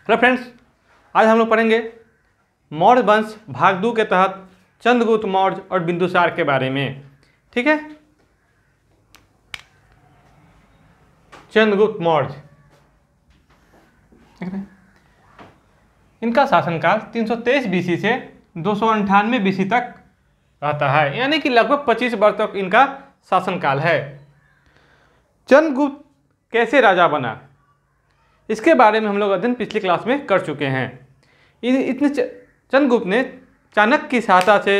Hello friends, आज हम लोग पढ़ेंगे मौर्य वंश भाग 2 के तहत चंद्रगुप्त मौर्य और बिंदुसार के बारे में। ठीक है, चंद्रगुप्त मौर्य, इनका शासनकाल 323 बीसी से 298 बीसी तक रहता है, यानी कि लगभग 25 वर्ष तक इनका शासनकाल है। चंद्रगुप्त कैसे राजा बना, इसके बारे में हम लोग अध्ययन पिछली क्लास में कर चुके हैं। इतने चंद्रगुप्त ने चाणक्य की सहायता से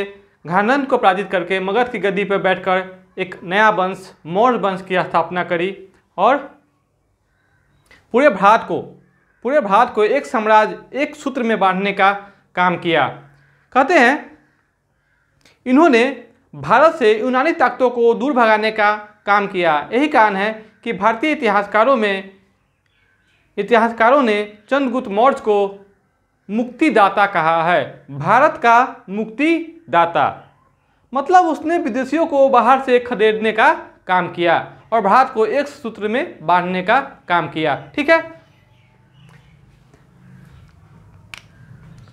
घानंद को पराजित करके मगध की गद्दी पर बैठकर एक नया वंश मौर्य वंश की स्थापना करी और पूरे भारत को एक साम्राज्य, एक सूत्र में बांधने का काम किया। कहते हैं इन्होंने भारत से यूनानी ताकतों को दूर भगाने का काम किया। यही कारण है कि भारतीय इतिहासकारों ने चंद्रगुप्त मौर्य को मुक्तिदाता कहा है। भारत का मुक्तिदाता मतलब उसने विदेशियों को बाहर से खदेड़ने का काम किया और भारत को एक सूत्र में बांधने का काम किया। ठीक है,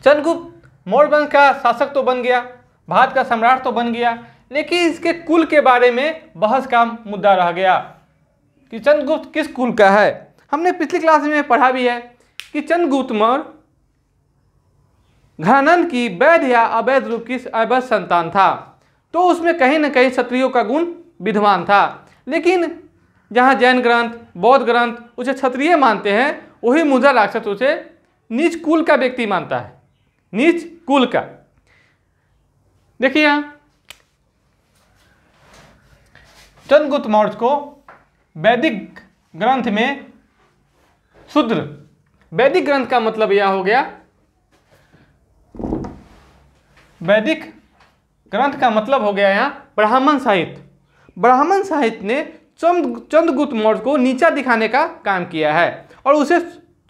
चंद्रगुप्त मौर्य वंश का शासक तो बन गया, भारत का सम्राट तो बन गया, लेकिन इसके कुल के बारे में बहस का मुद्दा रह गया कि चंद्रगुप्त किस कुल का है। हमने पिछली क्लास में पढ़ा भी है कि चंद्रगुप्त मौर्य घानंद की वैध या अवैध रूप की अवैध संतान था, तो उसमें कहीं न कहीं क्षत्रियों का गुण विद्यमान था। लेकिन जहाँ जैन ग्रंथ, बौद्ध ग्रंथ उसे क्षत्रिय मानते हैं, वही मुद्रा राक्षस उसे नीच कुल का व्यक्ति मानता है, नीच कुल का। देखिए यहाँ चंद्रगुप्त मौर्य को वैदिक ग्रंथ में शूद्र, वैदिक ग्रंथ का मतलब यह हो गया, वैदिक ग्रंथ का मतलब हो गया यहाँ ब्राह्मण साहित्य। ब्राह्मण साहित्य ने चंद्रगुप्त मौर्य को नीचा दिखाने का काम किया है और उसे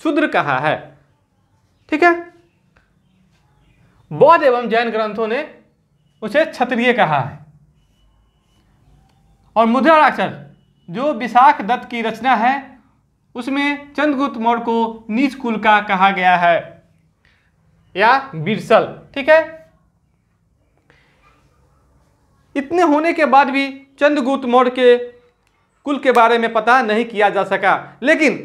शूद्र कहा है। ठीक है, बौद्ध एवं जैन ग्रंथों ने उसे क्षत्रिय कहा है। और मुद्रा राक्षस जो विशाख दत्त की रचना है, उसमें चंद्रगुप्त मौर्य को नीच कुल का कहा गया है या बिरसल। ठीक है, इतने होने के बाद भी चंद्रगुप्त मौर्य के कुल के बारे में पता नहीं किया जा सका। लेकिन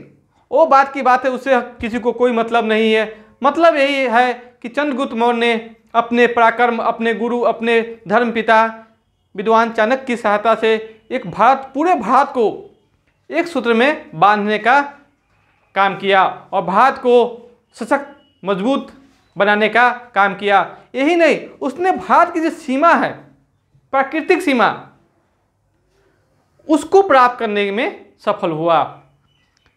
वो बात की बात है, उससे किसी को कोई मतलब नहीं है। मतलब यही है कि चंद्रगुप्त मौर्य ने अपने पराक्रम, अपने गुरु, अपने धर्मपिता विद्वान चाणक्य की सहायता से पूरे भारत को एक सूत्र में बांधने का काम किया और भारत को सशक्त, मजबूत बनाने का काम किया। यही नहीं, उसने भारत की जो सीमा है, प्राकृतिक सीमा, उसको प्राप्त करने में सफल हुआ,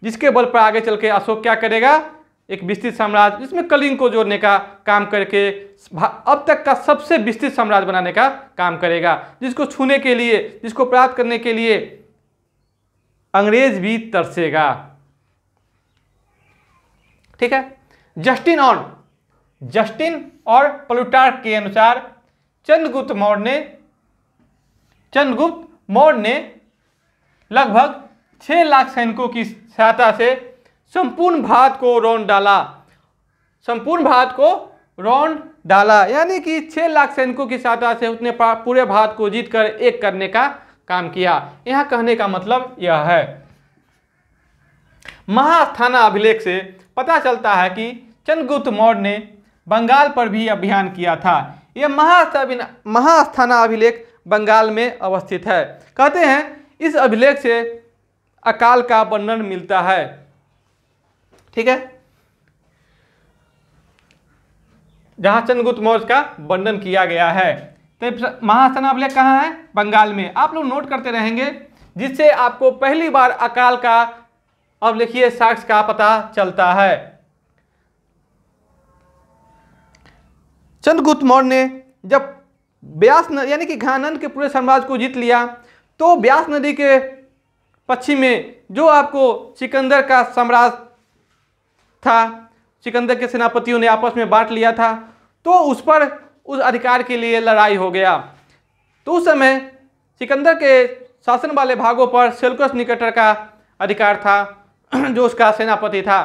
जिसके बल पर आगे चल के अशोक क्या करेगा, एक विस्तृत साम्राज्य जिसमें कलिंग को जोड़ने का काम करके अब तक का सबसे विस्तृत साम्राज्य बनाने का काम करेगा, जिसको छूने के लिए, जिसको प्राप्त करने के लिए अंग्रेज भी तरसेगा। ठीक है, जस्टिन और प्लूटार्क के अनुसार चंद्रगुप्त मौर्य ने लगभग 6 लाख सैनिकों की सहायता से संपूर्ण भारत को रौंद डाला, यानी कि 6 लाख सैनिकों की सहायता से उसने पूरे भारत को जीतकर एक करने का काम किया। यहां कहने का मतलब यह है, महास्थाना अभिलेख से पता चलता है कि चंद्रगुप्त मौर्य ने बंगाल पर भी अभियान किया था। यह महास्थाना अभिलेख बंगाल में अवस्थित है। कहते हैं इस अभिलेख से अकाल का वर्णन मिलता है। ठीक है, जहां चंद्रगुप्त मौर्य का वर्णन किया गया है। तो महास्थाना अभिलेख कहाँ है? बंगाल में। आप लोग नोट करते रहेंगे, जिससे आपको पहली बार अकाल का अभिलेखीय साक्ष्य का पता चलता है। चंद्रगुप्त मौर्य ने जब ब्यास यानी कि घानंद के पूरे साम्राज्य को जीत लिया, तो ब्यास नदी के पश्चिम में जो आपको सिकंदर का साम्राज्य था, सिकंदर के सेनापतियों ने आपस में बांट लिया था, तो उस पर उस अधिकार के लिए लड़ाई हो गया। तो उस समय सिकंदर के शासन वाले भागों पर सेल्यूकस निकेटर का अधिकार था, जो उसका सेनापति था।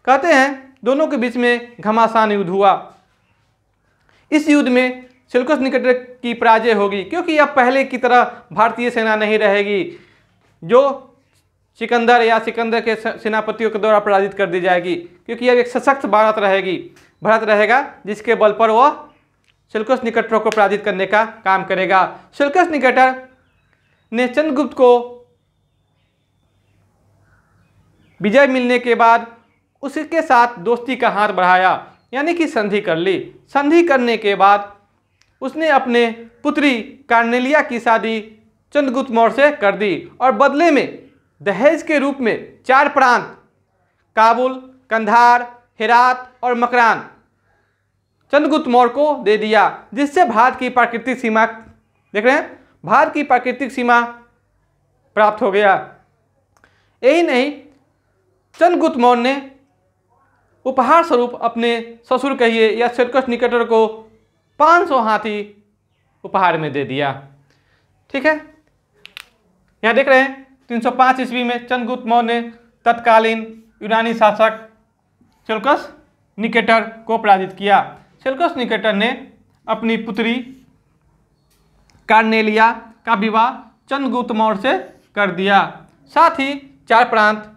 कहते हैं दोनों के बीच में घमासान युद्ध हुआ। इस युद्ध में सेल्यूकस निकेटर की पराजय होगी, क्योंकि अब पहले की तरह भारतीय सेना नहीं रहेगी जो सिकंदर या सिकंदर के सेनापतियों के द्वारा पराजित कर दी जाएगी, क्योंकि अब एक सशक्त भारत रहेगा जिसके बल पर वह सेल्यूकस निकेटर को पराजित करने का काम करेगा। सेल्यूकस निकेटर ने चंद्रगुप्त को विजय मिलने के बाद उसके साथ दोस्ती का हाथ बढ़ाया, यानी कि संधि कर ली। संधि करने के बाद उसने अपने पुत्री कार्नेलिया की शादी चंद्रगुप्त मौर्य से कर दी और बदले में दहेज के रूप में 4 प्रांत काबुल, कंधार, हेरात और मकरान चंद्रगुप्त मौर्य को दे दिया, जिससे भारत की प्राकृतिक सीमा, देख रहे हैं, भारत की प्राकृतिक सीमा प्राप्त हो गया। यही नहीं, चंद्रगुप्त मौर्य ने उपहार स्वरूप अपने ससुर कहिए या सेल्यूकस निकेटर को 500 हाथी उपहार में दे दिया। ठीक है, यहाँ देख रहे हैं 305 ईस्वी में चंद्रगुप्त मौर्य ने तत्कालीन यूनानी शासक सेल्यूकस निकेटर को पराजित किया। सेल्यूकस निकेटर ने अपनी पुत्री कार्नेलिया का विवाह चंद्रगुप्त मौर्य से कर दिया। साथ ही 4 प्रांत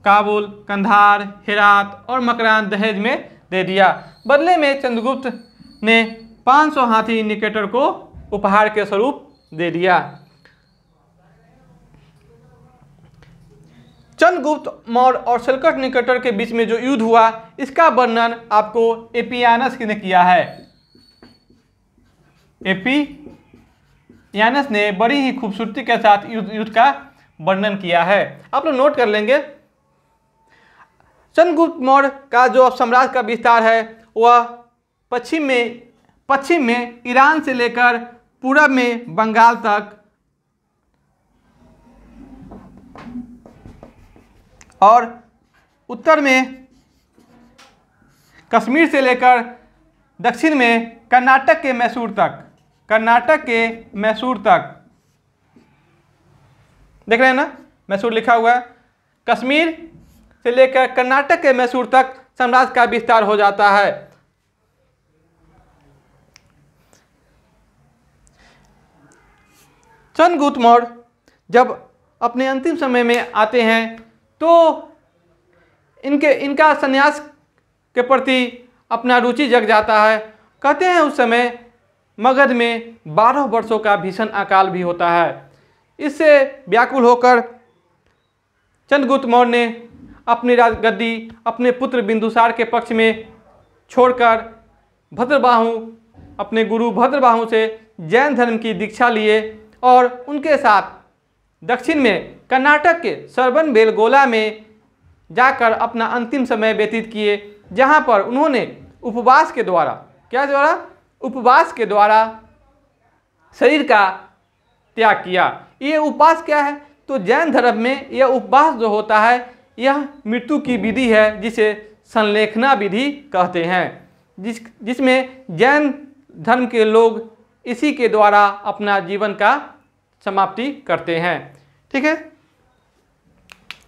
काबुल, कंधार, हेरात और मकरान दहेज में दे दिया। बदले में चंद्रगुप्त ने 500 हाथी निकेटर को उपहार के स्वरूप दे दिया। चंद्रगुप्त मौर्य और सेल्यूकस निकेटर के बीच में जो युद्ध हुआ, इसका वर्णन आपको एपियानस ने किया है। एपियानस ने बड़ी ही खूबसूरती के साथ युद्ध का वर्णन किया है। आप लोग नोट कर लेंगे। चंद्रगुप्त मौर्य का जो साम्राज्य का विस्तार है वह पश्चिम में ईरान से लेकर पूरब में बंगाल तक और उत्तर में कश्मीर से लेकर दक्षिण में कर्नाटक के मैसूर तक देख रहे हैं ना, मैसूर लिखा हुआ है। कश्मीर से लेकर कर्नाटक के मैसूर तक साम्राज्य का विस्तार हो जाता है। चंद्रगुप्त मौर्य जब अपने अंतिम समय में आते हैं तो इनका संन्यास के प्रति अपना रुचि जग जाता है। कहते हैं उस समय मगध में 12 वर्षों का भीषण अकाल भी होता है। इससे व्याकुल होकर चंद्रगुप्त मौर्य ने अपनी राजगद्दी अपने पुत्र बिंदुसार के पक्ष में छोड़कर अपने गुरु भद्रबाहु से जैन धर्म की दीक्षा लिए और उनके साथ दक्षिण में कर्नाटक के श्रवणबेलगोला में जाकर अपना अंतिम समय व्यतीत किए, जहां पर उन्होंने उपवास के द्वारा शरीर का त्याग किया। ये उपवास क्या है? तो जैन धर्म में यह उपवास जो होता है यह मृत्यु की विधि है, जिसे संलेखना विधि कहते हैं, जिसमें जैन धर्म के लोग इसी के द्वारा अपना जीवन का समाप्ति करते हैं। ठीक है,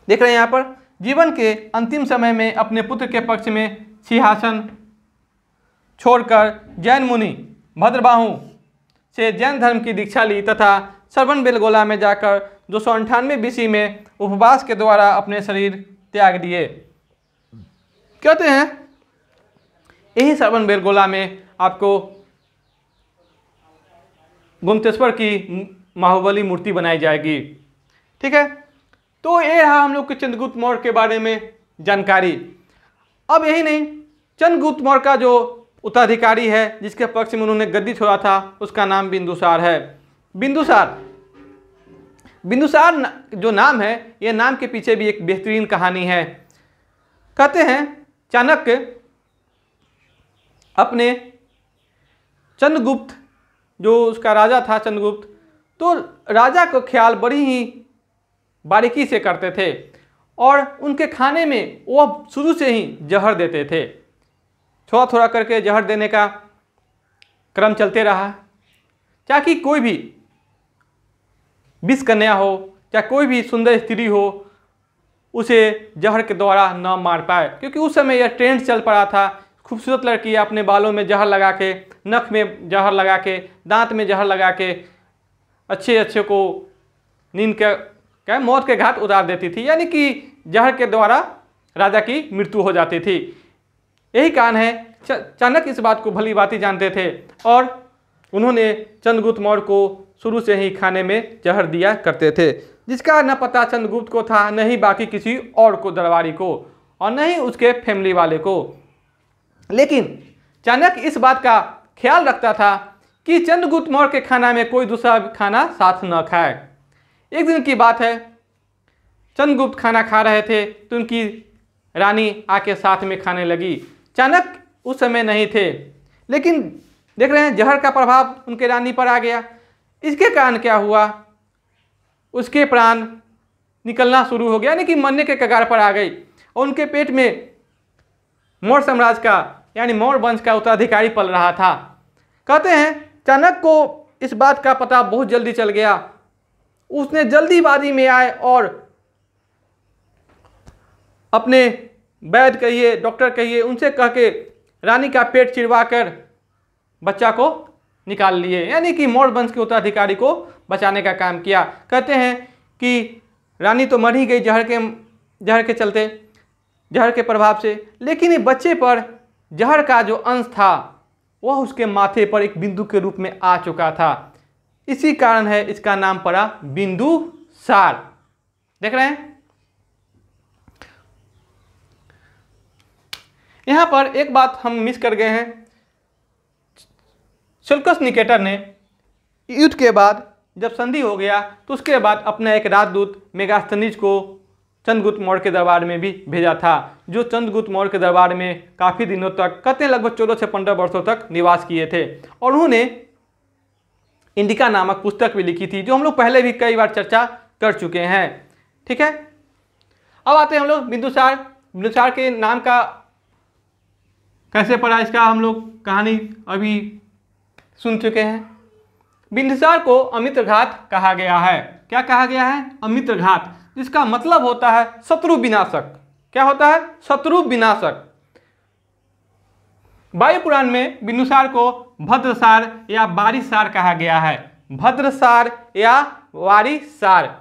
देख रहे हैं यहाँ पर जीवन के अंतिम समय में अपने पुत्र के पक्ष में सिंहासन छोड़कर जैन मुनि भद्रबाहु से जैन धर्म की दीक्षा ली तथा श्रवणबेलगोला में जाकर 298 BC में उपवास के द्वारा अपने शरीर त्याग दिए। कहते हैं यही श्रवणबेलगोला में आपको गुप्तेश्वर की बाहुबली मूर्ति बनाई जाएगी। ठीक है, तो ये रहा हम लोग के चंद्रगुप्त मौर्य के बारे में जानकारी। अब यही नहीं, चंद्रगुप्त मौर्य का जो उत्तराधिकारी है जिसके पक्ष में उन्होंने गद्दी छोड़ा था उसका नाम बिंदुसार है। बिंदुसार जो नाम है, यह नाम के पीछे भी एक बेहतरीन कहानी है। कहते हैं चाणक्य अपने चंद्रगुप्त, जो उसका राजा था चंद्रगुप्त, तो राजा का ख्याल बड़ी ही बारीकी से करते थे और उनके खाने में वह शुरू से ही जहर देते थे। थोड़ा थोड़ा करके जहर देने का क्रम चलते रहा, ताकि कोई भी 20 कन्या हो, चाहे कोई भी सुंदर स्त्री हो, उसे जहर के द्वारा न मार पाए, क्योंकि उस समय यह ट्रेंड चल पड़ा था। खूबसूरत लड़की अपने बालों में जहर लगा के, नख में जहर लगा के, दांत में जहर लगा के अच्छे अच्छे को नींद के क्या मौत के घाट उतार देती थी, यानी कि जहर के द्वारा राजा की मृत्यु हो जाती थी। यही कारण है चाणक्य इस बात को भली भांति जानते थे और उन्होंने चंद्रगुप्त मौर्य को शुरू से ही खाने में जहर दिया करते थे, जिसका न पता चंद्रगुप्त को था, न ही बाकी किसी और को, दरबारी को, और न ही उसके फैमिली वाले को। लेकिन चाणक्य इस बात का ख्याल रखता था कि चंद्रगुप्त मौर्य के खाना में कोई दूसरा खाना साथ न खाए। एक दिन की बात है, चंद्रगुप्त खाना खा रहे थे तो उनकी रानी आके साथ में खाने लगी। चाणक्य उस समय नहीं थे, लेकिन देख रहे हैं जहर का प्रभाव उनके रानी पर आ गया। इसके कारण क्या हुआ, उसके प्राण निकलना शुरू हो गया, यानी कि मरने के कगार पर आ गई और उनके पेट में मौर्य साम्राज्य का यानी मौर्य वंश का उत्तराधिकारी पल रहा था। कहते हैं चाणक्य को इस बात का पता बहुत जल्दी चल गया। उसने जल्दीबाजी में आए और अपने वैद्य कहिए, डॉक्टर कहिए, उनसे कह के रानी का पेट चिरवा कर बच्चा को निकाल लिए, यानी कि मौर्य वंश के उत्तराधिकारी को बचाने का काम किया। कहते हैं कि रानी तो मर ही गई जहर के चलते, जहर के प्रभाव से, लेकिन ये बच्चे पर जहर का जो अंश था वह उसके माथे पर एक बिंदु के रूप में आ चुका था। इसी कारण है इसका नाम पड़ा बिंदुसार। देख रहे हैं, यहां पर एक बात हम मिस कर गए हैं। सेल्यूकस निकेटर ने युद्ध के बाद जब संधि हो गया तो उसके बाद अपना एक राजदूत मेगास्थनीज को चंद्रगुप्त मौर्य के दरबार में भी भेजा था, जो चंद्रगुप्त मौर्य के दरबार में काफ़ी दिनों तक, कहते हैं लगभग 14 से 15 वर्षों तक निवास किए थे। और उन्होंने इंडिका नामक पुस्तक भी लिखी थी, जो हम लोग पहले भी कई बार चर्चा कर चुके हैं। ठीक है, अब आते हैं हम लोग बिंदुसार। बिंदुसार के नाम का कैसे पड़ा, इसका हम लोग कहानी अभी सुन चुके हैं। बिंदुसार को अमित्रघात कहा गया है। क्या कहा गया है? अमित्रघात, जिसका मतलब होता है शत्रु विनाशक। क्या होता है? शत्रु विनाशक। वायु पुराण में बिंदुसार को भद्रसार या वारिसार कहा गया है। भद्रसार या वारिसार।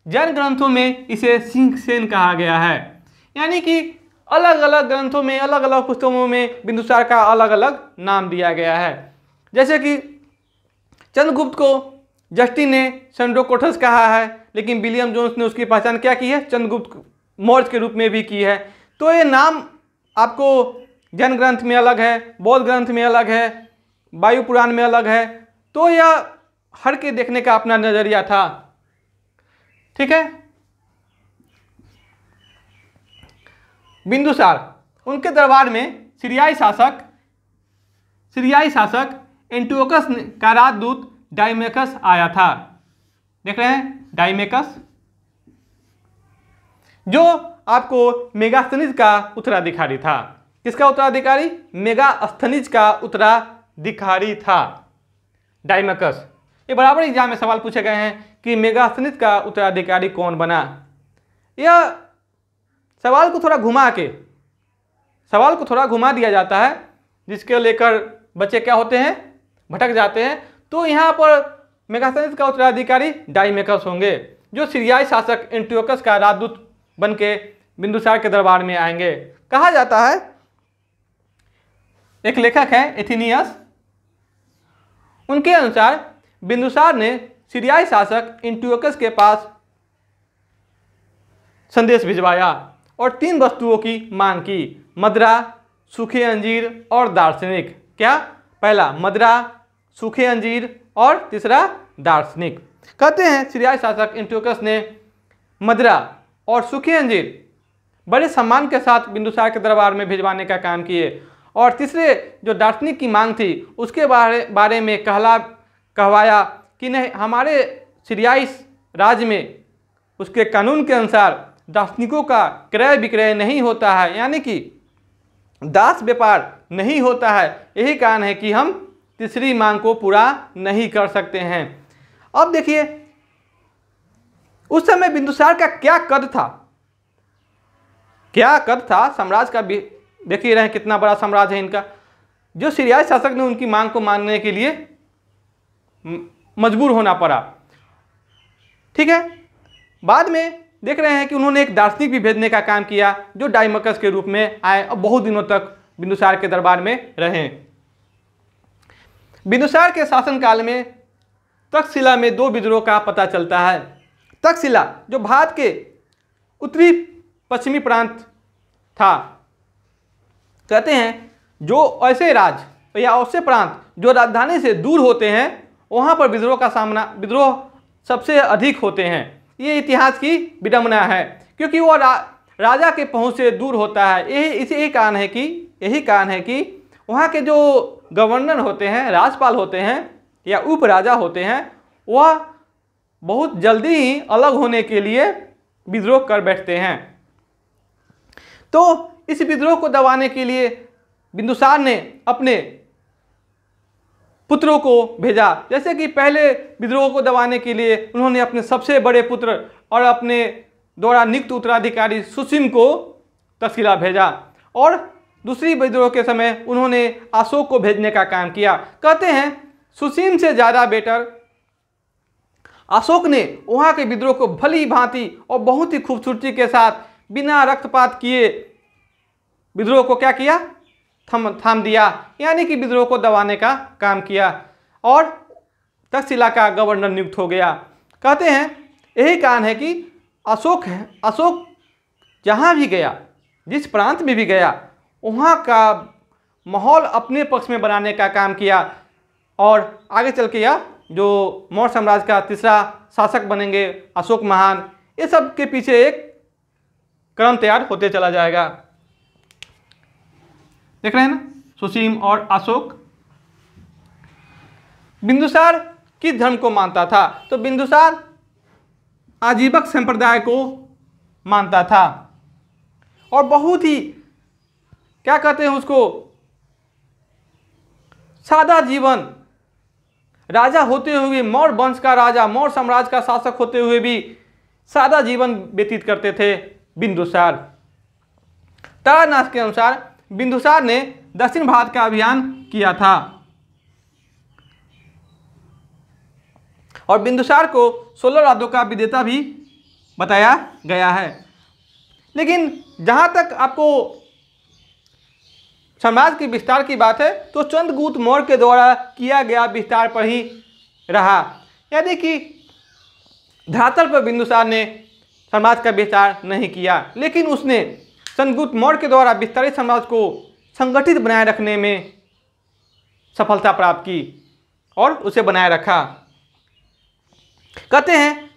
जैन ग्रंथों में इसे सिंहसेन कहा गया है। यानी कि अलग अलग ग्रंथों में, अलग अलग पुस्तकों में बिंदुसार का अलग अलग नाम दिया गया है। जैसे कि चंद्रगुप्त को जस्टिन ने सेंड्रोकोटस कहा है, लेकिन विलियम जोन्स ने उसकी पहचान क्या की है? चंद्रगुप्त मौर्य के रूप में भी की है। तो ये नाम आपको जैन ग्रंथ में अलग है, बौद्ध ग्रंथ में अलग है, वायु पुराण में अलग है। तो यह हर के देखने का अपना नजरिया था। ठीक है, बिंदुसार, उनके दरबार में सीरियाई शासक एंटियोकस का राजदूत डाइमेकस आया था। देख रहे हैं, डाइमेकस, जो आपको मेगास्थनीज का उत्तराधिकारी था। किसका उत्तराधिकारी? मेगास्थनीज का उत्तराधिकारी था डाइमेकस। ये बराबर एग्जाम में सवाल पूछे गए हैं कि मेगास्थनीज का उत्तराधिकारी कौन बना। यह सवाल को थोड़ा घुमा दिया जाता है, जिसके लेकर बच्चे क्या होते हैं? भटक जाते हैं। तो यहाँ पर मेगास्थनीज का उत्तराधिकारी डाइमेकस होंगे, जो सीरियाई शासक एंटियोकस का राजदूत बन के बिंदुसार के दरबार में आएंगे। कहा जाता है, एक लेखक है एथिनियस, उनके अनुसार बिंदुसार ने सीरियाई शासक एंटियोकस के पास संदेश भिजवाया और 3 वस्तुओं की मांग की: मदिरा, सूखे अंजीर और दार्शनिक। क्या? पहला मदिरा, सूखे अंजीर और तीसरा दार्शनिक। कहते हैं सीरियाई शासक एंटियोकस ने मदिरा और सूखे अंजीर बड़े सम्मान के साथ बिंदुसार के दरबार में भिजवाने का काम किए, और तीसरे जो दार्शनिक की मांग थी उसके बारे में कहवाया कि नहीं, हमारे सीरियाई राज्य में उसके कानून के अनुसार दार्शनिकों का क्रय विक्रय नहीं होता है, यानी कि दास व्यापार नहीं होता है। यही कारण है कि हम तीसरी मांग को पूरा नहीं कर सकते हैं। अब देखिए, उस समय बिंदुसार का क्या कद था? क्या कद था साम्राज्य का, देख ही रहे हैं कितना बड़ा साम्राज्य है इनका, जो सीरियाई शासक ने उनकी मांग को मानने के लिए मजबूर होना पड़ा। ठीक है, बाद में देख रहे हैं कि उन्होंने एक दार्शनिक भी भेजने का काम किया जो डाइमकस के रूप में आए और बहुत दिनों तक बिंदुसार के दरबार में रहे। बिंदुसार के शासनकाल में तक्षशिला में 2 विद्रोह का पता चलता है। तक्षशिला जो भारत के उत्तरी पश्चिमी प्रांत था, कहते हैं जो ऐसे राज्य या ऐसे प्रांत जो राजधानी से दूर होते हैं वहाँ पर विद्रोह सबसे अधिक होते हैं। ये इतिहास की विडंबना है, क्योंकि वो राजा के पहुँच से दूर होता है। यही कारण है कि वहाँ के जो गवर्नर होते हैं, राज्यपाल होते हैं या उपराजा होते हैं, वह बहुत जल्दी ही अलग होने के लिए विद्रोह कर बैठते हैं। तो इस विद्रोह को दबाने के लिए बिंदुसार ने अपने पुत्रों को भेजा। जैसे कि पहले विद्रोह को दबाने के लिए उन्होंने अपने सबसे बड़े पुत्र और अपने द्वारा नियुक्त उत्तराधिकारी सुसीम को तक्षशिला भेजा, और दूसरी विद्रोह के समय उन्होंने अशोक को भेजने का काम किया। कहते हैं सुसीम से ज़्यादा बेटर अशोक ने वहाँ के विद्रोह को भली भांति और बहुत ही खूबसूरती के साथ बिना रक्तपात किए विद्रोह को क्या किया, थाम दिया, यानी कि विद्रोह को दबाने का काम किया और तक्षशिला का गवर्नर नियुक्त हो गया। कहते हैं यही कारण है कि अशोक जहाँ भी गया, जिस प्रांत में भी गया, वहाँ का माहौल अपने पक्ष में बनाने का काम किया और आगे चल के यह जो मौर्य साम्राज्य का तीसरा शासक बनेंगे अशोक महान, ये सब के पीछे एक क्रम तैयार होते चला जाएगा। देख रहे हैं ना, सुसीम और अशोक। बिंदुसार किस धर्म को मानता था? तो बिंदुसार आजीवक संप्रदाय को मानता था और बहुत ही क्या कहते हैं उसको, सादा जीवन, राजा होते हुए, मौर्य वंश का राजा, मौर्य साम्राज्य का शासक होते हुए भी सादा जीवन व्यतीत करते थे बिंदुसार। तारानाथ के अनुसार बिंदुसार ने दक्षिण भारत का अभियान किया था और बिंदुसार को 16 राज्यों का विजेता भी बताया गया है। लेकिन जहाँ तक आपको साम्राज्य के विस्तार की बात है तो चंद्रगुप्त मौर्य के द्वारा किया गया विस्तार पर ही रहा, यानी कि धरातल पर बिंदुसार ने साम्राज्य का विस्तार नहीं किया, लेकिन उसने चंद्रगुप्त मौर्य के द्वारा विस्तारित साम्राज्य को संगठित बनाए रखने में सफलता प्राप्त की और उसे बनाए रखा। कहते हैं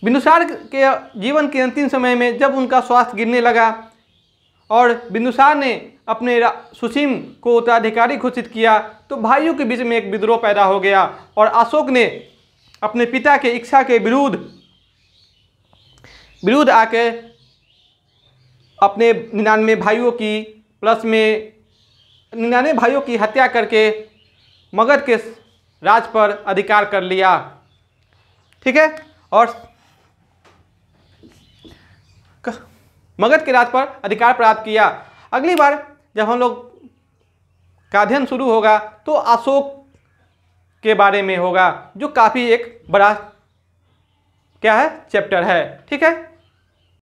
बिंदुसार के जीवन के अंतिम समय में जब उनका स्वास्थ्य गिरने लगा और बिंदुसार ने अपने सुसीम को उत्तराधिकारी घोषित किया तो भाइयों के बीच में एक विद्रोह पैदा हो गया और अशोक ने अपने पिता के इच्छा के विरुद्ध आके अपने 99 भाइयों की प्लस में 99 भाइयों की हत्या करके मगध के राज पर अधिकार कर लिया। ठीक है, और मगध के राज पर अधिकार प्राप्त किया। अगली बार जब हम लोग का अध्ययन शुरू होगा तो अशोक के बारे में होगा, जो काफ़ी एक बड़ा क्या है चैप्टर है। ठीक है।